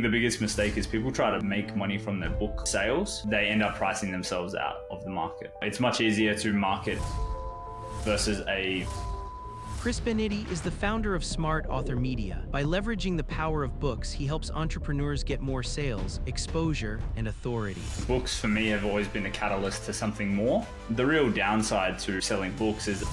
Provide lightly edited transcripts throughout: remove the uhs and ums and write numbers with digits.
The biggest mistake is people try to make money from their book sales. They end up pricing themselves out of the market. It's much easier to market versus a Chris Benetti is the founder of Smart Author Media. By leveraging the power of books, he helps entrepreneurs get more sales, exposure, and authority. books. For me, have always been a catalyst to something more. The real downside to selling books is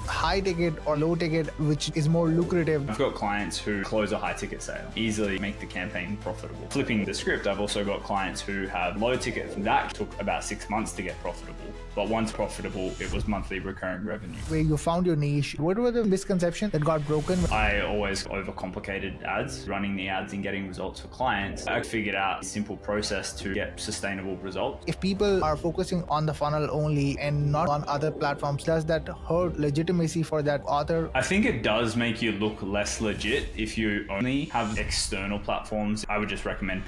high ticket or low ticket, which is more lucrative. I've got clients who close a high ticket sale, easily make the campaign profitable. Flipping the script, I've also got clients who have low ticket. That took about 6 months to get profitable. But once profitable, it was monthly recurring revenue. Where you found your niche, what were the misconceptions that got broken? I always overcomplicated ads, running the ads and getting results for clients. I figured out a simple process to get sustainable results. If people are focusing on the funnel only and not on other platforms, does that hurt legitimacy for that author? I think it does make you look less legit if you only have external platforms. I would just recommend.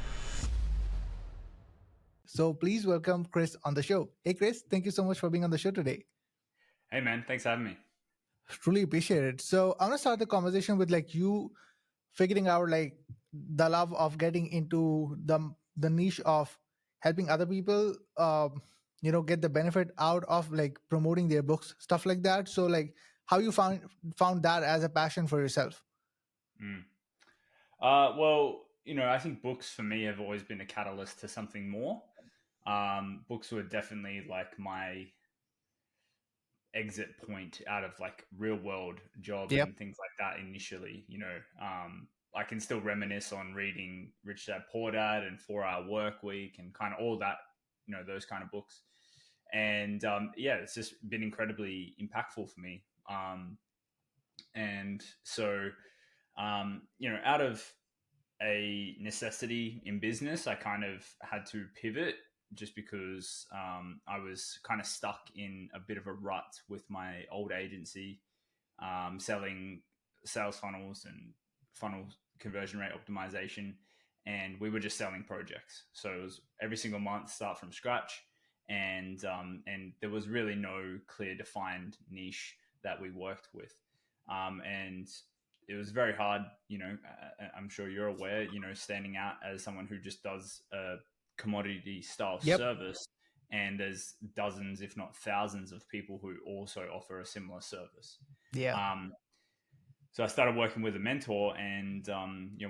So please welcome Chris on the show. Hey Chris, thank you so much for being on the show today. Hey man, thanks for having me. Truly appreciate it. So I'm gonna start the conversation with you figuring out the love of getting into the niche of helping other people get the benefit out of promoting their books, stuff like that. So how you found that as a passion for yourself? Well, I think books for me have always been a catalyst to something more. Books were definitely like my exit point out of real world job Yep. and things like that initially. I can still reminisce on reading Rich Dad Poor Dad and 4 Hour Work Week and kind of all that, those kind of books. And it's just been incredibly impactful for me. And so, out of a necessity in business, I kind of had to pivot just because I was kind of stuck in a bit of a rut with my old agency, selling sales funnels and funnel conversion rate optimization. And we were just selling projects. So it was every single month, start from scratch. And there was really no clear defined niche that we worked with. And it was very hard, I'm sure you're aware, standing out as someone who just does a commodity style Yep. service. And there's dozens, if not thousands of people who also offer a similar service. Yeah. So I started working with a mentor and,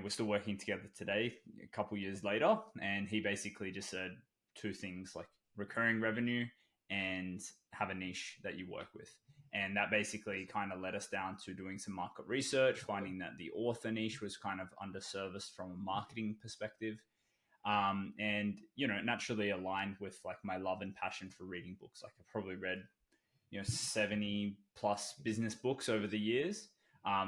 we're still working together today, a couple years later. And he basically just said two things like recurring revenue and have a niche that you work with. And that basically kind of led us down to doing some market research, finding that the author niche was kind of underserviced from a marketing perspective. And, naturally aligned with my love and passion for reading books. I've probably read, 70 plus business books over the years.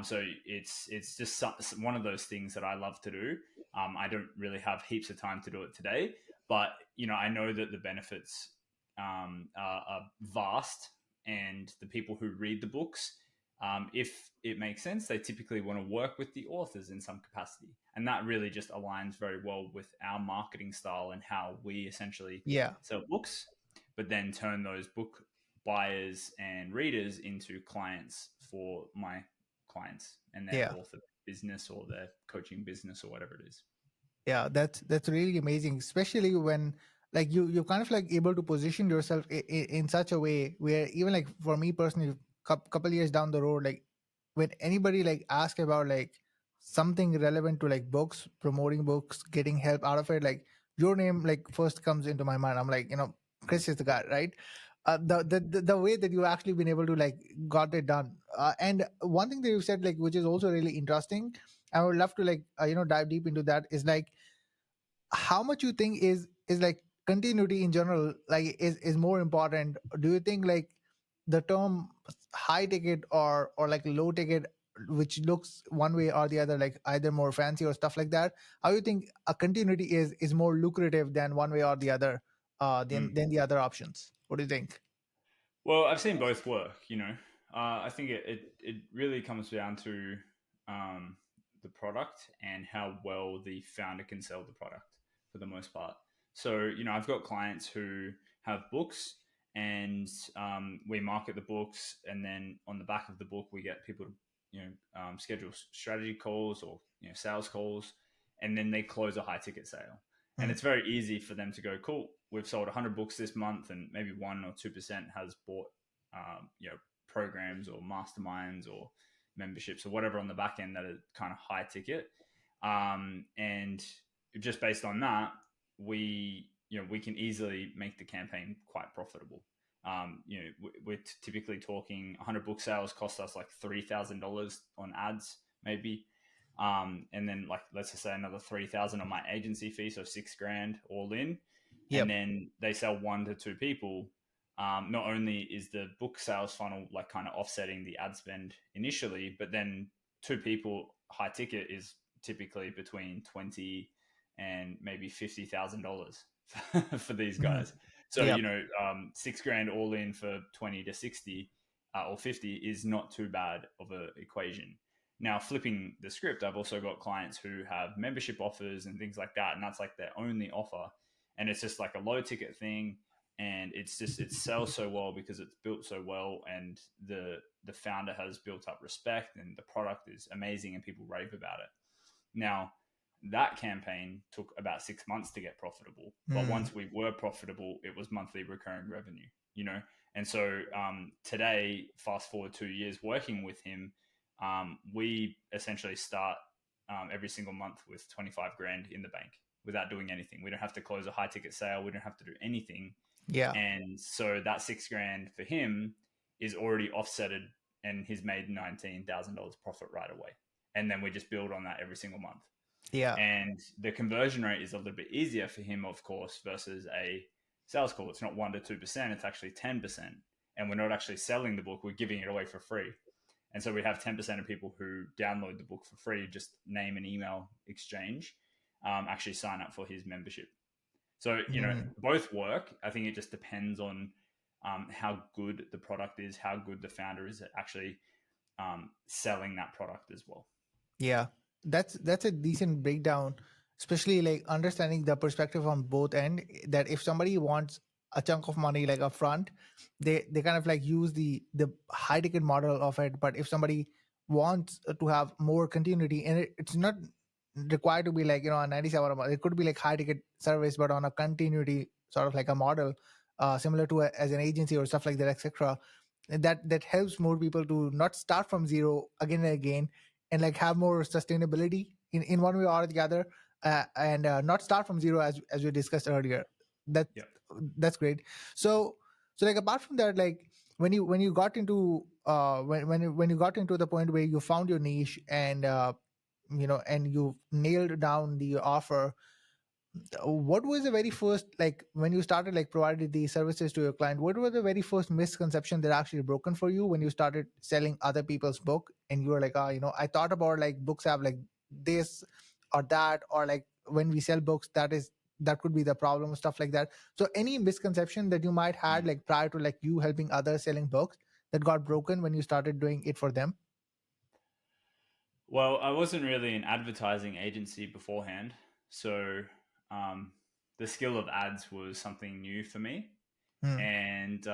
So it's just one of those things that I love to do. I don't really have heaps of time to do it today, but, I know that the benefits are vast. And the people who read the books, if it makes sense, they typically want to work with the authors in some capacity. And that really just aligns very well with our marketing style and how we essentially sell books, but then turn those book buyers and readers into clients for my clients and their author business or their coaching business or whatever it is. Yeah, that's really amazing, especially when you're kind of able to position yourself in such a way where even for me personally, couple years down the road, when anybody ask about something relevant to books, promoting books, getting help out of it, your name first comes into my mind. I'm Chris is the guy, right? The way that you actually been able to got it done. And one thing that you said which is also really interesting, I would love to dive deep into that, is how much you think is continuity in general is more important. Do you think the term high ticket or low ticket, which looks one way or the other, either more fancy or stuff like that, how you think a continuity is more lucrative than one way or the other than the other options? What do you think? Well, I've seen both work. I think it really comes down to the product and how well the founder can sell the product for the most part. So, I've got clients who have books and we market the books, and then on the back of the book, we get people to, schedule strategy calls or, sales calls. and then they close a high ticket sale. And Mm. it's very easy for them to go, cool, we've sold 100 books this month, and maybe 1 or 2% has bought, programs or masterminds or memberships or whatever on the back end that are kind of high ticket. And just based on that, we can easily make the campaign quite profitable. We're typically talking 100 book sales cost us like $3,000 on ads, maybe. And then like, let's just say another 3,000 on my agency fee. So $6,000 all in. And Yep. then they sell 1 to 2 people. Not only is the book sales funnel like kind of offsetting the ad spend initially, but then 2 people high ticket is typically between 20 and maybe $50,000 for these Mhm. guys. So, Yep. $6,000 all in for 20 to 60 or 50 is not too bad of an equation. Now, flipping the script, I've also got clients who have membership offers and things like that, and that's like their only offer. And it's just like a low ticket thing, and it sells so well because it's built so well, and the founder has built up respect, and the product is amazing, and people rave about it. Now, that campaign took about 6 months to get profitable, but Mm. once we were profitable, it was monthly recurring revenue. And so today, fast forward 2 years working with him, we essentially start every single month with 25 grand in the bank without doing anything. We don't have to close a high ticket sale. We don't have to do anything. Yeah. And so that 6 grand for him is already offsetted, and he's made $19,000 profit right away. And then we just build on that every single month. Yeah. And the conversion rate is a little bit easier for him, of course, versus a sales call. It's not 1 to 2%, it's actually 10%. And we're not actually selling the book, we're giving it away for free. And so we have 10% of people who download the book for free, just name and email exchange, actually sign up for his membership. So, Mm. both work. I think it just depends on how good the product is, how good the founder is at actually selling that product as well. Yeah, that's a decent breakdown, especially like understanding the perspective on both end. That if somebody wants a chunk of money like upfront, they kind of like use the high ticket model of it. But if somebody wants to have more continuity, and it's not required to be like a 97 a month. It could be like high ticket service, but on a continuity sort of like a model, similar to as an agency or stuff like that, etc. That helps more people to not start from zero again and again, and like have more sustainability in one way or the other, and not start from zero as we discussed earlier. that Yep. that's great. So like apart from that, like when you got into when you got into the point where you found your niche, and and you nailed down the offer, what was the very first, like when you started like providing these services to your client, what were the very first misconception that actually broken for you when you started selling other people's book, and you were like, I thought about like books have like this or that, or like when we sell books, that could be the problem, stuff like that. So any misconception that you might had like prior to like you helping others selling books that got broken when you started doing it for them? Well, I wasn't really an advertising agency beforehand. So um, the skill of ads was something new for me. Hmm. And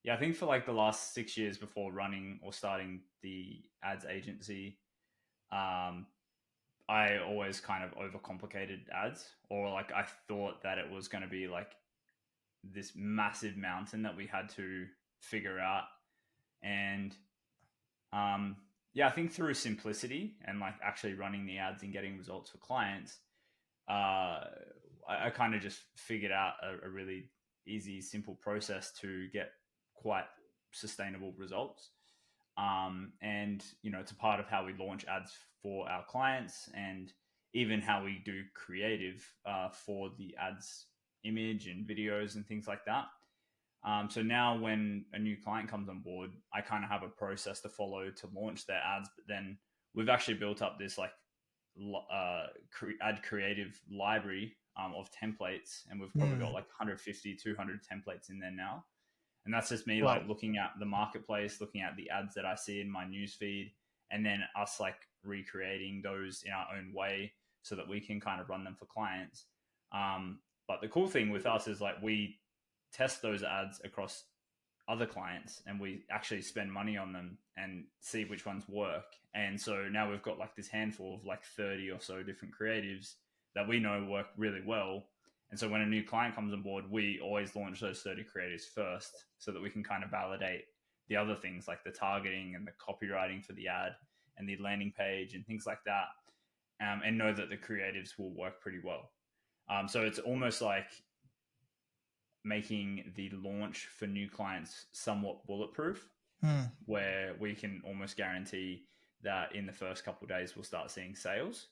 yeah, I think for like the last 6 years before running or starting the ads agency, um, I always kind of overcomplicated ads, or like I thought that it was going to be like this massive mountain that we had to figure out. And um, yeah, I think through simplicity and like actually running the ads and getting results for clients, I kind of just figured out a really easy, simple process to get quite sustainable results. And it's a part of how we launch ads for our clients, and even how we do creative for the ads image and videos and things like that. So now when a new client comes on board, I kind of have a process to follow to launch their ads. But then we've actually built up this like ad creative library of templates, and we've probably got Hmm. like 150, 200 templates in there now. And that's just me like Wow. looking at the marketplace, looking at the ads that I see in my newsfeed, and then us like recreating those in our own way so that we can kind of run them for clients. But the cool thing with us is like we test those ads across other clients and we actually spend money on them and see which ones work. And so now we've got like this handful of like 30 or so different creatives that we know work really well. And so when a new client comes on board, we always launch those 30 creatives first so that we can kind of validate the other things like the targeting and the copywriting for the ad and the landing page and things like that, and know that the creatives will work pretty well. So it's almost like making the launch for new clients somewhat bulletproof, where we can almost guarantee that in the first couple of days we'll start seeing sales.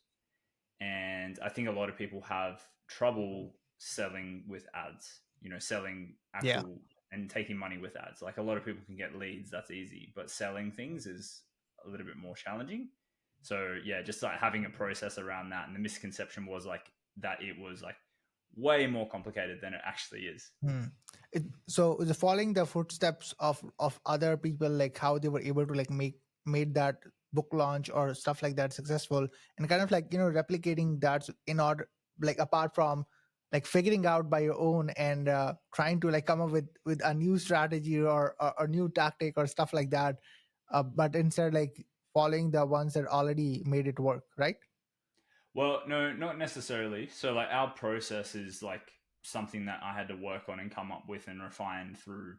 And I think a lot of people have trouble selling with ads, selling Yeah. actual and taking money with ads. Like a lot of people can get leads, that's easy, but selling things is a little bit more challenging. So yeah, just like having a process around that. And the misconception was like that it was like way more complicated than it actually is. So is it following the footsteps of other people, like how they were able to like made that book launch or stuff like that successful, and kind of like replicating that in order, like apart from like figuring out by your own and trying to like come up with a new strategy or new tactic or stuff like that, but instead like following the ones that already made it work, right? Well, no, not necessarily. So like our process is like something that I had to work on and come up with and refine through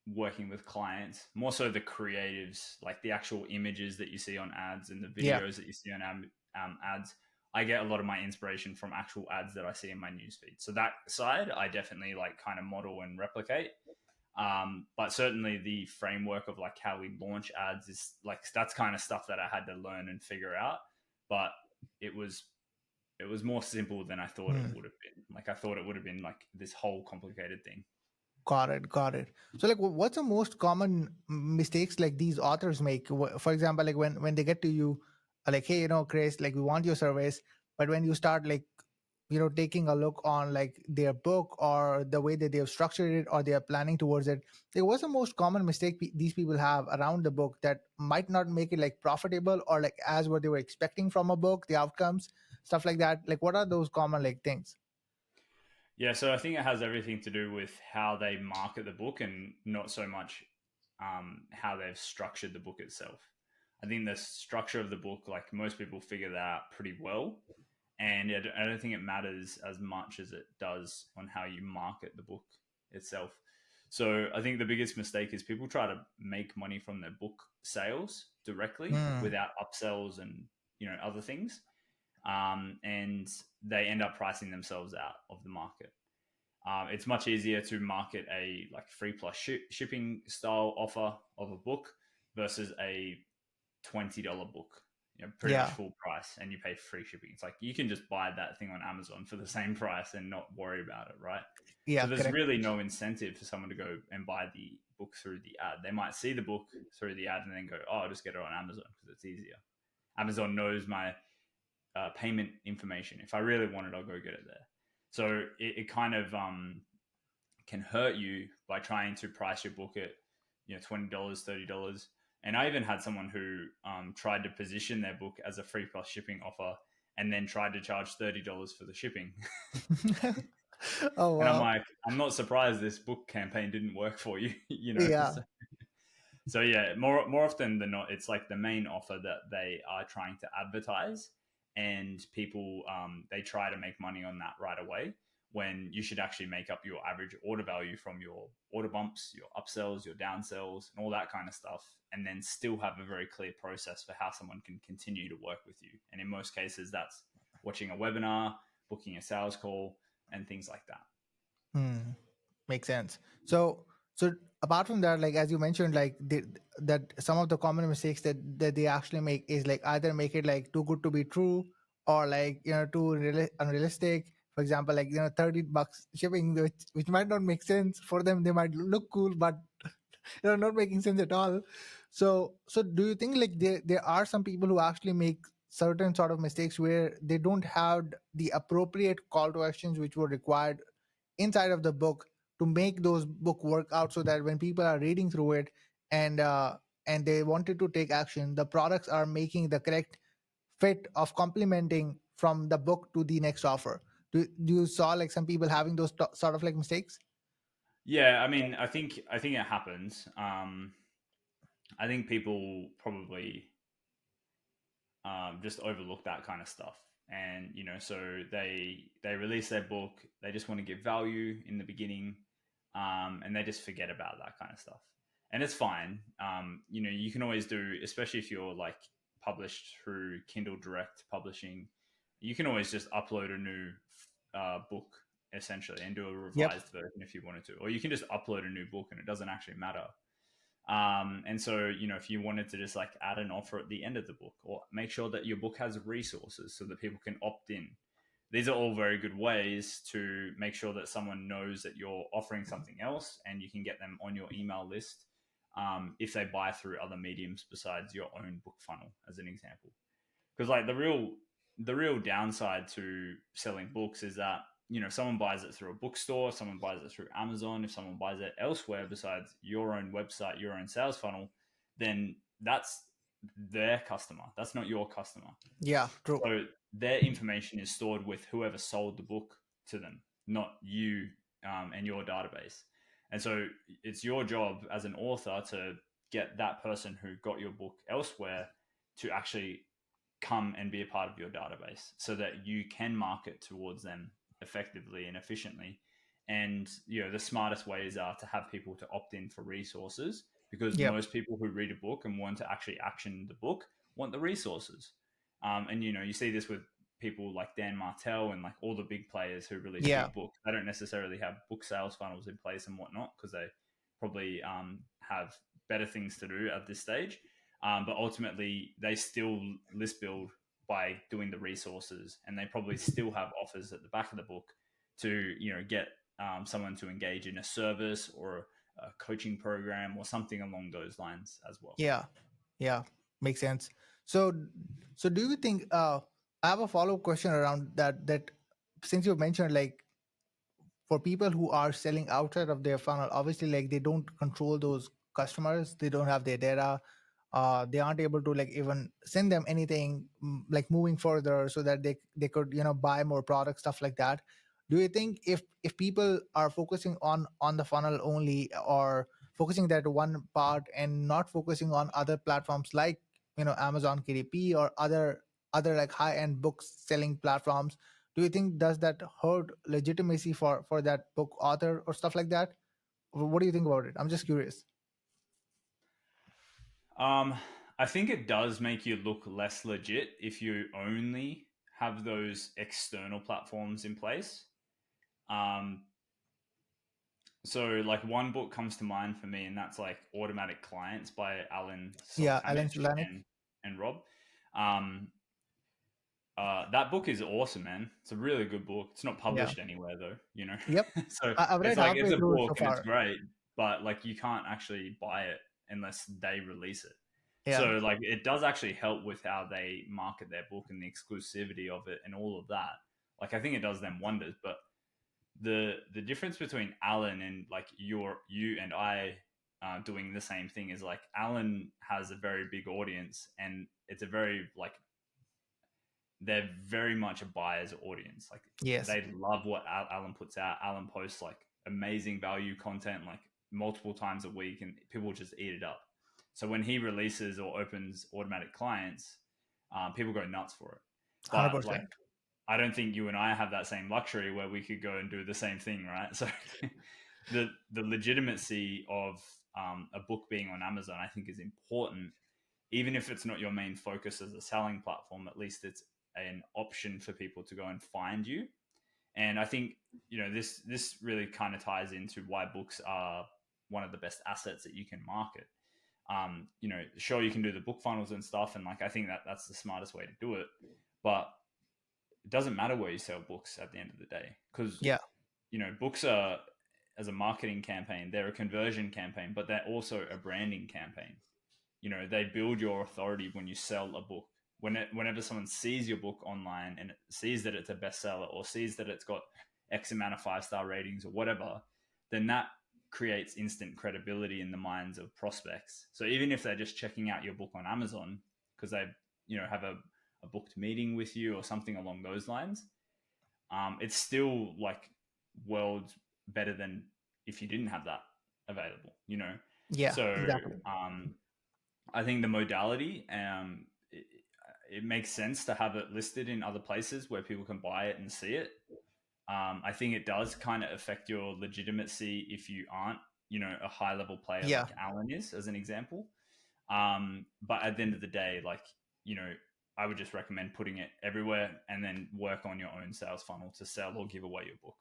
working with clients. More so the creatives, like the actual images that you see on ads and the Yeah. videos that you see on ads. I get a lot of my inspiration from actual ads that I see in my newsfeed. So that side, I definitely like kind of model and replicate. But certainly the framework of like how we launch ads is like that's kind of stuff that I had to learn and figure out. But it was more simple than I thought it would have been. Like I thought it would have been like this whole complicated thing. Got it, got it. So, like, what's the most common mistakes like these authors make? For example, like when they get to you, like, hey, Chris, like we want your service, but when you start like, taking a look on like their book or the way that they have structured it or they are planning towards it, like, what's the most common mistake these people have around the book that might not make it like profitable or like as what they were expecting from a book, the outcomes, stuff like that? Like, what are those common like things? Yeah, so I think it has everything to do with how they market the book and not so much how they've structured the book itself. I think the structure of the book, like most people figure that out pretty well. And I don't think it matters as much as it does on how you market the book itself. So I think the biggest mistake is people try to make money from their book sales directly without upsells and other things, and they end up pricing themselves out of the market. It's much easier to market a like free plus shipping style offer of a book versus a $20 book, pretty much Yeah, full price, and you pay free shipping. It's like you can just buy that thing on Amazon for the same price and not worry about it, right? yeah, So there's correct. really no incentive for someone to go and buy the book through the ad. They might see the book through the ad and then go, "Oh, I'll just get it on Amazon because it's easier." Amazon knows my payment information. If I really want it, I'll go get it there. So it kind of can hurt you by trying to price your book at $20, $30. And I even had someone who tried to position their book as a free plus shipping offer and then tried to charge $30 for the shipping. Oh And I'm wow. like, I'm not surprised this book campaign didn't work for you, Yeah. So yeah, more often than not, it's like the main offer that they are trying to advertise, and people they try to make money on that right away. When you should actually make up your average order value from your order bumps, your upsells, your downsells, and all that kind of stuff, and then still have a very clear process for how someone can continue to work with you. And in most cases, that's watching a webinar, booking a sales call, and things like that. Makes sense. So apart from that, like as you mentioned, like that some of the common mistakes that they actually make is like either make it like too good to be true or like too unrealistic. For example, like $30 shipping, which might not make sense for them. They might look cool, but not making sense at all. So do you think like there are some people who actually make certain sort of mistakes where they don't have the appropriate call to actions which were required inside of the book to make those book work out, so that when people are reading through it and they wanted to take action, the products are making the correct fit of complementing from the book to the next offer? Do you saw like some people having those sort of like mistakes? Yeah, I mean, I think it happens. I think people probably just overlook that kind of stuff, and so they release their book. They just want to give value in the beginning, and they just forget about that kind of stuff. And it's fine. You can always do, especially if you're like published through Kindle Direct Publishing. You can always just upload a new book essentially and do a Yep. revised version if you wanted to, or you can just upload a new book and it doesn't actually matter. And so, if you wanted to just like add an offer at the end of the book, or make sure that your book has resources so that people can opt in, these are all very good ways to make sure that someone knows that you're offering something else and you can get them on your email list, if they buy through other mediums besides your own book funnel, as an example. Because like the real downside to selling books is that if someone buys it through a bookstore, someone buys it through Amazon, if someone buys it elsewhere besides your own website, your own sales funnel, then that's their customer, that's not your customer. Yeah, true. So their information is stored with whoever sold the book to them, not you, and your database. And so it's your job as an author to get that person who got your book elsewhere to actually come and be a part of your database so that you can market towards them effectively and efficiently. And the smartest ways are to have people to opt in for resources, because Yep. most people who read a book and want to actually action the book want the resources. And you see this with people like Dan Martell and like all the big players who release Yeah. big books. They don't necessarily have book sales funnels in place and whatnot, because they probably have better things to do at this stage. But ultimately, they still list build by doing the resources, and they probably still have offers at the back of the book to get someone to engage in a service or a coaching program or something along those lines as well. Yeah. Yeah. Makes sense. So, so do you think? I have a follow up question around that. That since you mentioned like for people who are selling outside of their funnel, obviously like they don't control those customers, they don't have their data, they aren't able to like even send them anything like moving further so that they could buy more products, stuff like that. Do you think if people are focusing on the funnel only, or focusing that one part and not focusing on other platforms like Amazon KDP or other like high end book selling platforms, do you think does that hurt legitimacy for that book author or stuff like that? What do you think about it? I'm just curious. Um, I think it does make you look less legit if you only have those external platforms in place. Um, so, like, one book comes to mind for me, and that's like Automatic Clients by Alan Yeah, Alan Soltamich Sulanik. and Rob. Um, that book is awesome, man. It's a really good book. It's not Yeah. published anywhere though, Yep. so I've it's read like halfway it's a through book so and it's far. great, but like you can't actually buy it unless they release it. Yeah. So like it does actually help with how they market their book and the exclusivity of it and all of that. Like I think it does them wonders. But the difference between Alan and like you and I doing the same thing is like Alan has a very big audience, and it's a very like they're very much a buyer's audience. Like Yes. they love what Alan puts out. Alan posts like amazing value content like multiple times a week, and people just eat it up. So when he releases or opens Automatic Clients, people go nuts for it. But like 100%. I don't think you and I have that same luxury where we could go and do the same thing, right? So the legitimacy of a book being on Amazon, I think, is important. Even if it's not your main focus as a selling platform, at least it's an option for people to go and find you. And I think this really kind of ties into why books are one of the best assets that you can market. Sure, you can do the book funnels and stuff, and like I think that's the smartest way to do it. But it doesn't matter where you sell books at the end of the day, because Yeah. books are, as a marketing campaign, they're a conversion campaign, but they're also a branding campaign. They build your authority when you sell a book. Whenever someone sees your book online and sees that it's a bestseller, or sees that it's got X amount of 5-star ratings or whatever, then that creates instant credibility in the minds of prospects. So even if they're just checking out your book on Amazon because they have a booked meeting with you or something along those lines, it's still like worlds better than if you didn't have that available, Yeah, So exactly. I think the modality, it makes sense to have it listed in other places where people can buy it and see it. I think it does kind of affect your legitimacy if you aren't, a high level player Yeah. like Alan is, as an example. But at the end of the day, like, you know, I would just recommend putting it everywhere and then work on your own sales funnel to sell or give away your book.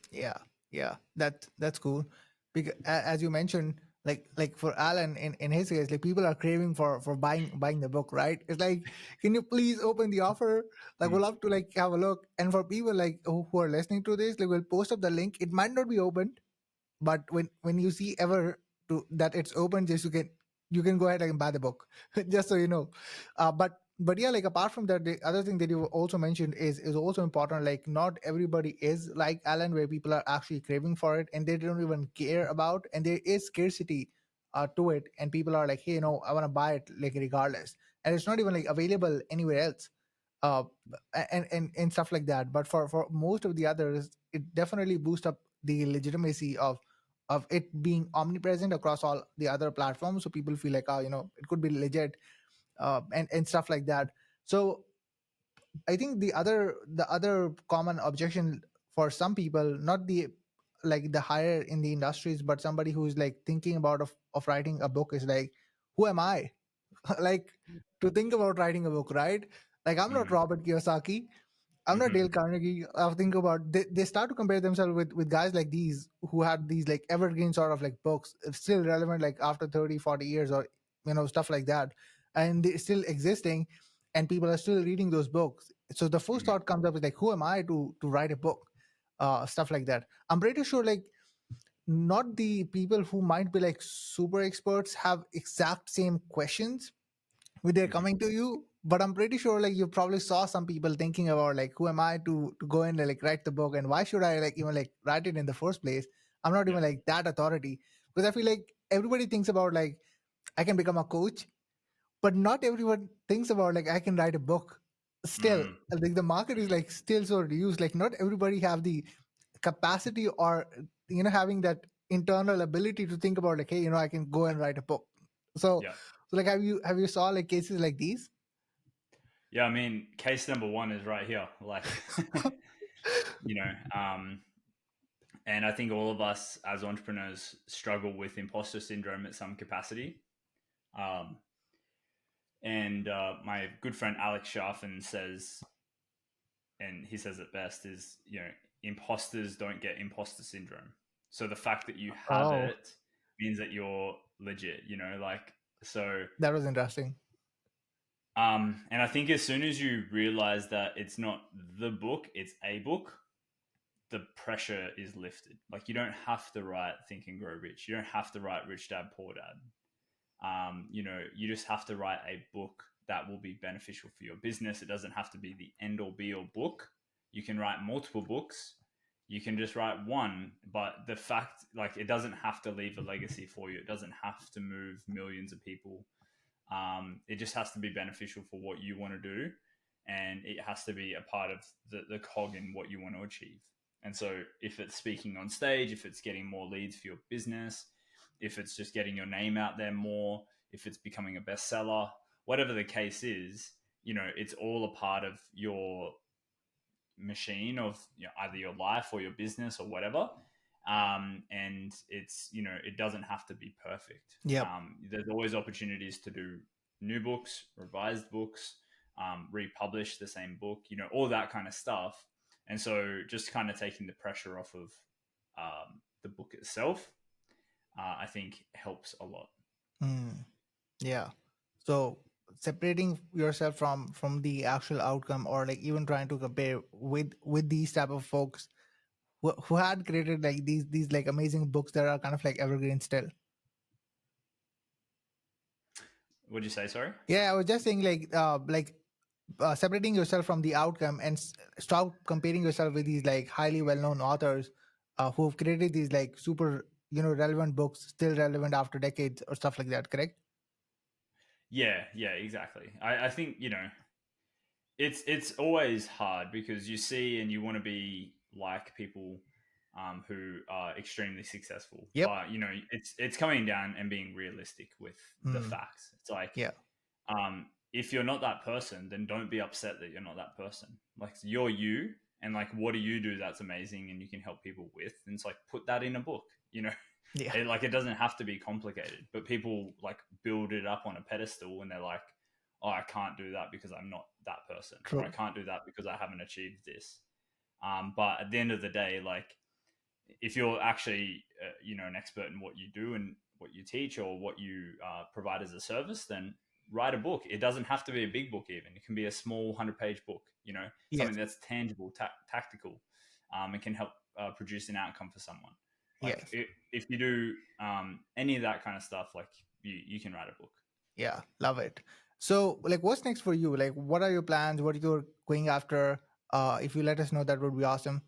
Yeah, yeah, that's cool. Because as you mentioned, like for Alan in his case, like people are craving for buying the book, right? It's like, can you please open the offer? Like, we'll Mm. love to like have a look. And for people like who are listening to this, like we'll post up the link. It might not be opened, but when you see ever to that it's open, just you can go ahead and buy the book, just so you know. But yeah, like apart from that, the other thing that you also mentioned is also important. Like not everybody is like Alan, where people are actually craving for it and they don't even care about, and there is scarcity to it, and people are like, hey, I want to buy it like regardless, and it's not even like available anywhere else. uh and stuff like that. But for most of the others, it definitely boosts up the legitimacy of it being omnipresent across all the other platforms, so people feel like, oh, it could be legit, and stuff like that. So I think the other common objection for some people, not the like the higher in the industries, but somebody who's like thinking about of writing a book, is like, who am I? Like, to think about writing a book, right? Like, I'm not Mm-hmm. Robert Kiyosaki, I'm not Mm-hmm. Dale Carnegie. I think about, they start to compare themselves with guys like these who had these like evergreen sort of like books, still relevant like after 30, 40 years, or stuff like that, and they still existing, and people are still reading those books. So the first Mm-hmm. thought comes up is like, who am I to write a book? Stuff like that. I'm pretty sure like not the people who might be like super experts have exact same questions when they're Mm-hmm. coming to you, but I'm pretty sure like you probably saw some people thinking about like, who am I to go and like write the book, and why should I like even like write it in the first place? I'm not Yeah. even like that authority. Because I feel like everybody thinks about like, I can become a coach, but not everyone thinks about like, I can write a book. Still, Mm-hmm. like the market is like still so reduced, like not everybody have the capacity, or having that internal ability to think about like, hey, I can go and write a book. so Yeah. so like, have you saw like cases like these? Yeah. I mean, case number one is right here. Like, you know, and I think all of us as entrepreneurs struggle with imposter syndrome at some capacity. Um, and my good friend Alex Sharfin says, and he says it best, is, imposters don't get imposter syndrome. So the fact that you have Oh, it means that you're legit, like, so. that was interesting. And I think as soon as you realize that it's not the book, it's a book, the pressure is lifted. Like, you don't have to write Think and Grow Rich. You don't have to write Rich Dad Poor Dad. You just have to write a book that will be beneficial for your business. It doesn't have to be the end all be all book. You can write multiple books. You can just write one, but the fact, like, it doesn't have to leave a legacy for you. It doesn't have to move millions of people. It just has to be beneficial for what you want to do, and it has to be a part of the cog in what you want to achieve. And so, if it's speaking on stage, if it's getting more leads for your business, if it's just getting your name out there more, if it's becoming a bestseller, whatever the case is, it's all a part of your machine of, either your life or your business or whatever. And it's, it doesn't have to be perfect. Yep. There's always opportunities to do new books, revised books, republish the same book, all that kind of stuff. And so just kind of taking the pressure off of the book itself, I think helps a lot. Mm, yeah. So separating yourself from the actual outcome, or like even trying to compare with these type of folks who had created like these like amazing books that are kind of like evergreen still. What'd you say? Sorry. Yeah, I was just saying like separating yourself from the outcome, and stop comparing yourself with these like highly well-known authors who've created these like super relevant books, still relevant after decades or stuff like that. Correct? Yeah, exactly. I think, it's always hard because you see and you want to be like people, who are extremely successful. Yep. But it's coming down and being realistic with the facts. It's like, Yeah. If you're not that person, then don't be upset that you're not that person. Like, you're you, and like, what do you do that's amazing and you can help people with? And it's like, put that in a book. Yeah. It doesn't have to be complicated, but people like build it up on a pedestal and they're like, oh, I can't do that because I'm not that person. True. Or I can't do that because I haven't achieved this. But at the end of the day, like, if you're actually an expert in what you do and what you teach or what you provide as a service, then write a book. It doesn't have to be a big book. Even it can be a small 100-page book, something that's tangible, tactical, and can help produce an outcome for someone. Like, if you do any of that kind of stuff, like, you can write a book. Yeah, love it. So, like, what's next for you? Like, what are your plans? What you're going after? If you let us know, that would be awesome.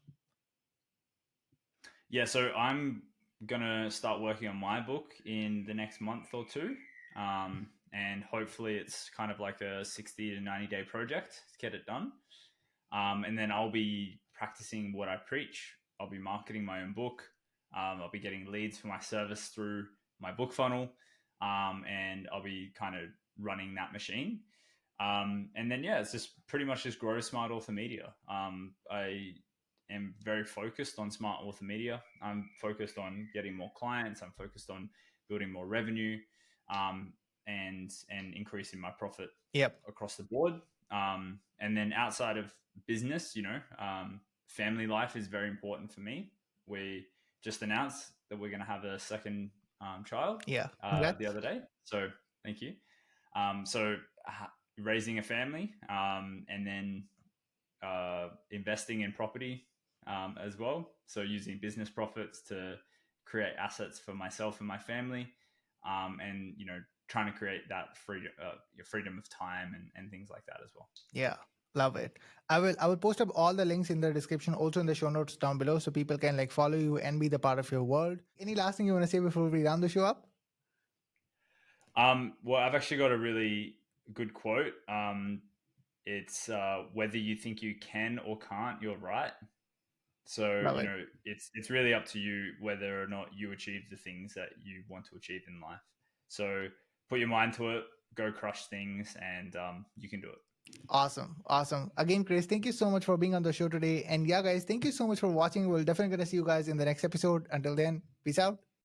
Yeah, so I'm gonna start working on my book in the next month or two, and hopefully it's kind of like a 60 to 90-day project to get it done. And then I'll be practicing what I preach. I'll be marketing my own book. I'll be getting leads for my service through my book funnel, and I'll be kind of running that machine. And then, it's just pretty much just grow Smart Author Media. I am very focused on Smart Author Media. I'm focused on getting more clients. I'm focused on building more revenue, and increasing my profit across the board. And then outside of business, family life is very important for me. We just announced that we're going to have a second child the other day. So thank you. So raising a family, and then investing in property as well. So using business profits to create assets for myself and my family, and trying to create that freedom of time and things like that as well. Yeah, love it. I will post up all the links in the description, also in the show notes down below, so people can like follow you and be the part of your world. Any last thing you want to say before we round the show up? Well, I've actually got a really good quote. It's whether you think you can or can't, you're right. So it's really up to you whether or not you achieve the things that you want to achieve in life. So put your mind to it, go crush things, and you can do it. Awesome. Again, Chris, thank you so much for being on the show today. And yeah, guys, thank you so much for watching. We'll definitely gonna see you guys in the next episode. Until then, peace out.